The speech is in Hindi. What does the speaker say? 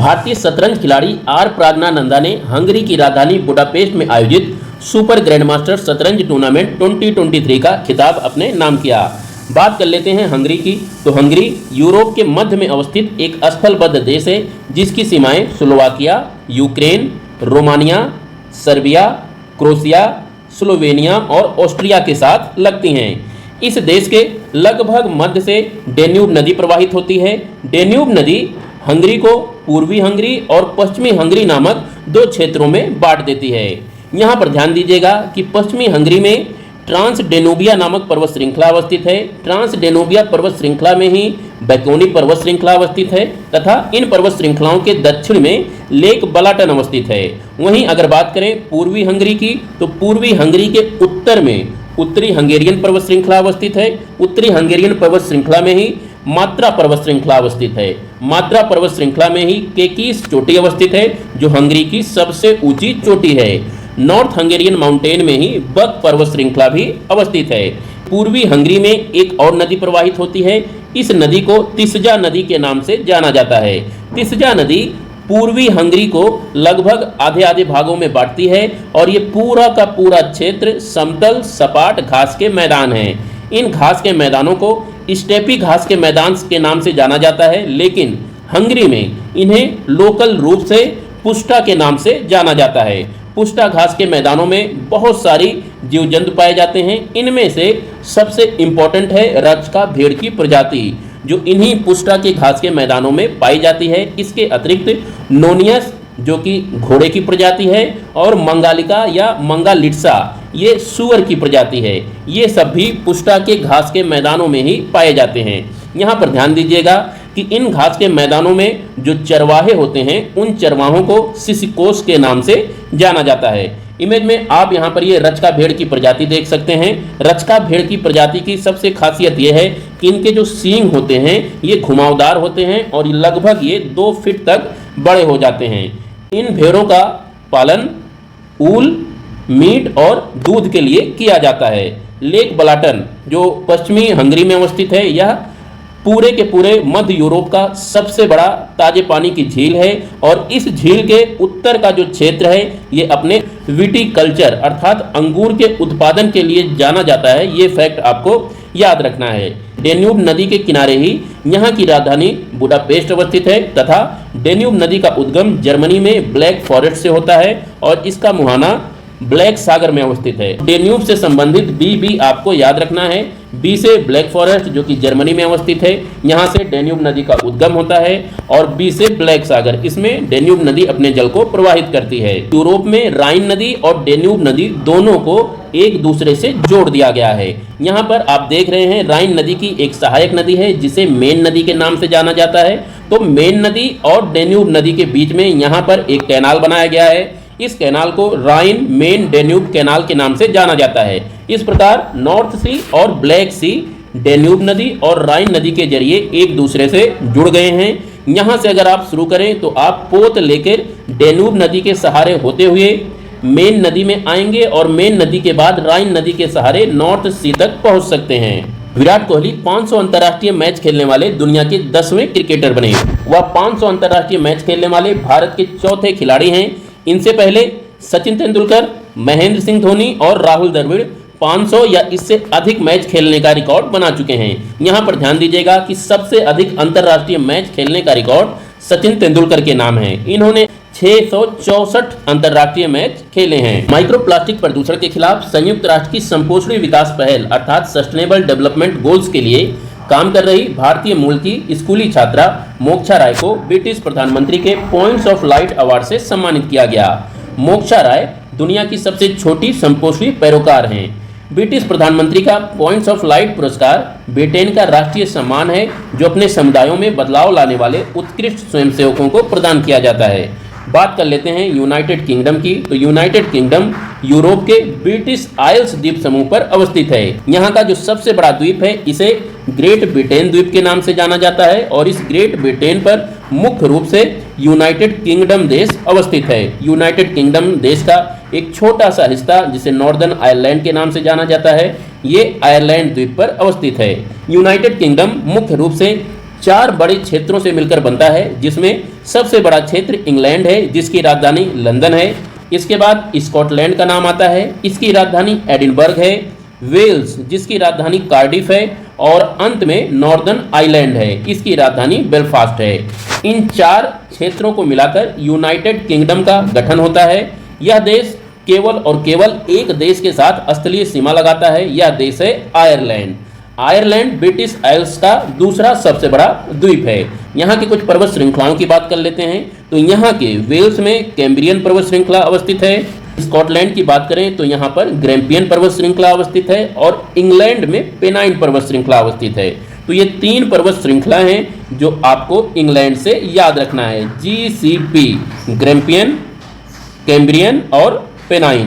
भारतीय शतरंज खिलाड़ी आर प्रज्ञानंदा ने हंगरी की राजधानी बुडापेस्ट में आयोजित सुपर ग्रैंडमास्टर शतरंज टूर्नामेंट 2023 का खिताब अपने नाम किया। बात कर लेते हैं हंगरी की, तो हंगरी यूरोप के मध्य में अवस्थित एक स्थलबद्ध देश है जिसकी सीमाएं Slovakia, Ukraine, Romania, Serbia, Croatia, Slovenia और ऑस्ट्रिया के साथ लगती हैं। इस देश के लगभग मध्य से डेन्यूब नदी प्रवाहित होती है। डेन्यूब नदी हंगरी को पूर्वी हंगरी और पश्चिमी हंगरी नामक दो क्षेत्रों में बांट देती है। यहाँ पर ध्यान दीजिएगा कि पश्चिमी हंगरी में ट्रांस डेनूबिया नामक पर्वत श्रृंखला अवस्थित है। ट्रांस डेनूबिया पर्वत श्रृंखला में ही बैकोनी पर्वत श्रृंखला अवस्थित है तथा इन पर्वत श्रृंखलाओं के दक्षिण में लेक बलाटन अवस्थित है। वहीं अगर बात करें पूर्वी हंगरी की, तो पूर्वी हंगरी के उत्तर में उत्तरी हंगेरियन पर्वत श्रृंखला अवस्थित है। उत्तरी हंगेरियन पर्वत श्रृंखला में ही मात्रा पर्वत श्रृंखला अवस्थित है। मात्रा पर्वत श्रृंखला में ही केकीस चोटी अवस्थित है जो हंगरी की सबसे ऊंची चोटी है। नॉर्थ हंगेरियन माउंटेन में ही बक पर्वत श्रृंखला भी अवस्थित है। पूर्वी हंगरी में एक और नदी प्रवाहित होती है। इस नदी को तिस्जा नदी के नाम से जाना जाता है। तिस्जा नदी पूर्वी हंगरी को लगभग आधे आधे भागों में बांटती है और ये पूरा का पूरा क्षेत्र समतल सपाट घास के मैदान हैं। इन घास के मैदानों को स्टेपी घास के मैदान के नाम से जाना जाता है, लेकिन हंगरी में इन्हें लोकल रूप से पुष्टा के नाम से जाना जाता है। पुष्टा घास के मैदानों में बहुत सारी जीव जंतु पाए जाते हैं। इनमें से सबसे इम्पोर्टेंट है रचका भेड़ की प्रजाति जो इन्हीं पुष्टा के घास के मैदानों में पाई जाती है। इसके अतिरिक्त नोनियस जो कि घोड़े की प्रजाति है और मंगालिका या मंगालिट्सा ये सूअर की प्रजाति है। ये सब भी पुष्टा के घास के मैदानों में ही पाए जाते हैं। यहाँ पर ध्यान दीजिएगा कि इन घास के मैदानों में जो चरवाहे होते हैं उन चरवाहों को सिसिकोस के नाम से जाना जाता है। इमेज में आप यहाँ पर ये रचका भेड़ की प्रजाति देख सकते हैं। रचका भेड़ की प्रजाति की सबसे खासियत ये है कि इनके जो सींग होते हैं ये घुमावदार होते हैं और लगभग ये 2 फीट तक बड़े हो जाते हैं। इन भेड़ों का पालन ऊल, मीट और दूध के लिए किया जाता है। लेक बलाटन जो पश्चिमी हंगरी में अवस्थित है, यह पूरे के पूरे मध्य यूरोप का सबसे बड़ा ताजे पानी की झील है और इस झील के उत्तर का जो क्षेत्र है ये अपने विटीकल्चर अर्थात अंगूर के उत्पादन के लिए जाना जाता है। ये फैक्ट आपको याद रखना है। डेन्यूब नदी के किनारे ही यहाँ की राजधानी बुडापेस्ट अवस्थित है तथा डेन्यूब नदी का उद्गम जर्मनी में ब्लैक फॉरेस्ट से होता है और इसका मुहाना ब्लैक सागर में अवस्थित है। डेन्यूब से संबंधित बी आपको याद रखना है। बी से ब्लैक फॉरेस्ट जो कि जर्मनी में अवस्थित है, यहाँ से डेन्यूब नदी का उद्गम होता है और बी से ब्लैक सागर, इसमें डेन्यूब नदी अपने जल को प्रवाहित करती है। यूरोप में राइन नदी और डेन्यूब नदी दोनों को एक दूसरे से जोड़ दिया गया है। यहाँ पर आप देख रहे हैं राइन नदी की एक सहायक नदी है जिसे मेन नदी के नाम से जाना जाता है। तो मेन नदी और डेन्यूब नदी के बीच में यहाँ पर एक कैनाल बनाया गया है। इस कैनाल को राइन मेन डेन्यूब कैनाल के नाम से जाना जाता है। इस प्रकार नॉर्थ सी और ब्लैक सी डेन्यूब नदी और राइन नदी के जरिए एक दूसरे से जुड़ गए हैं। यहाँ से अगर आप शुरू करें तो आप पोत लेकर डेन्यूब नदी के सहारे होते हुए मेन नदी में आएंगे और मेन नदी के बाद राइन नदी के सहारे नॉर्थ सी तक पहुँच सकते हैं। विराट कोहली 500 अंतर्राष्ट्रीय मैच खेलने वाले दुनिया के 10वें क्रिकेटर बने। वह 500 अंतर्राष्ट्रीय मैच खेलने वाले भारत के चौथे खिलाड़ी हैं। इनसे पहले सचिन तेंदुलकर, महेंद्र सिंह धोनी और राहुल द्रविड़ 500 या इससे अधिक मैच खेलने का रिकॉर्ड बना चुके हैं। यहाँ पर ध्यान दीजिएगा कि सबसे अधिक अंतर्राष्ट्रीय मैच खेलने का रिकॉर्ड सचिन तेंदुलकर के नाम है। इन्होंने 664 अंतर्राष्ट्रीय मैच खेले हैं। माइक्रोप्लास्टिक प्रदूषण के खिलाफ संयुक्त राष्ट्र की संपोषणी विकास पहल अर्थात सस्टेनेबल डेवलपमेंट गोल्स के लिए काम कर रही भारतीय मूल की स्कूली छात्रा मोक्षा राय को ब्रिटिश प्रधानमंत्री के पॉइंट्स ऑफ लाइट अवार्ड से सम्मानित किया गया। मोक्षा राय दुनिया की सबसे छोटी संपोषणी पैरोकार हैं। ब्रिटिश प्रधानमंत्री का पॉइंट्स ऑफ लाइट पुरस्कार ब्रिटेन का राष्ट्रीय सम्मान है जो अपने समुदायों में बदलाव लाने वाले उत्कृष्ट स्वयंसेवकों को प्रदान किया जाता है। बात कर लेते हैं यूनाइटेड किंगडम की, तो यूनाइटेड किंगडम यूरोप के ब्रिटिश आइल्स द्वीप समूह पर अवस्थित है। यहाँ का जो सबसे बड़ा द्वीप है इसे ग्रेट ब्रिटेन द्वीप के नाम से जाना जाता है और इस ग्रेट ब्रिटेन पर मुख्य रूप से यूनाइटेड किंगडम देश अवस्थित है। यूनाइटेड किंगडम देश का एक छोटा सा हिस्सा जिसे नॉर्दर्न आयरलैंड के नाम से जाना जाता है ये आयरलैंड द्वीप पर अवस्थित है। यूनाइटेड किंगडम मुख्य रूप से 4 बड़े क्षेत्रों से मिलकर बनता है, जिसमें सबसे बड़ा क्षेत्र इंग्लैंड है जिसकी राजधानी लंदन है। इसके बाद स्कॉटलैंड का नाम आता है, इसकी राजधानी एडिनबर्ग है। वेल्स जिसकी राजधानी कार्डिफ है और अंत में नॉर्दर्न आयरलैंड है, इसकी राजधानी बेलफास्ट है। इन 4 क्षेत्रों को मिलाकर यूनाइटेड किंगडम का गठन होता है। यह देश केवल और केवल एक देश के साथ स्थलीय सीमा लगाता है, यह देश है आयरलैंड। आयरलैंड ब्रिटिश आइल्स का दूसरा सबसे बड़ा द्वीप है। यहाँ की कुछ पर्वत श्रृंखलाओं की बात कर लेते हैं तो यहाँ के वेल्स में कैम्ब्रियन पर्वत श्रृंखला अवस्थित है। स्कॉटलैंड की बात करें तो यहाँ पर ग्रैम्पियन पर्वत श्रृंखला अवस्थित है और इंग्लैंड में पेनाइन पर्वत श्रृंखला अवस्थित है। तो ये 3 पर्वत श्रृंखला हैं जो आपको इंग्लैंड से याद रखना है, GCP, ग्रैम्पियन, कैम्ब्रियन और पेनाइन।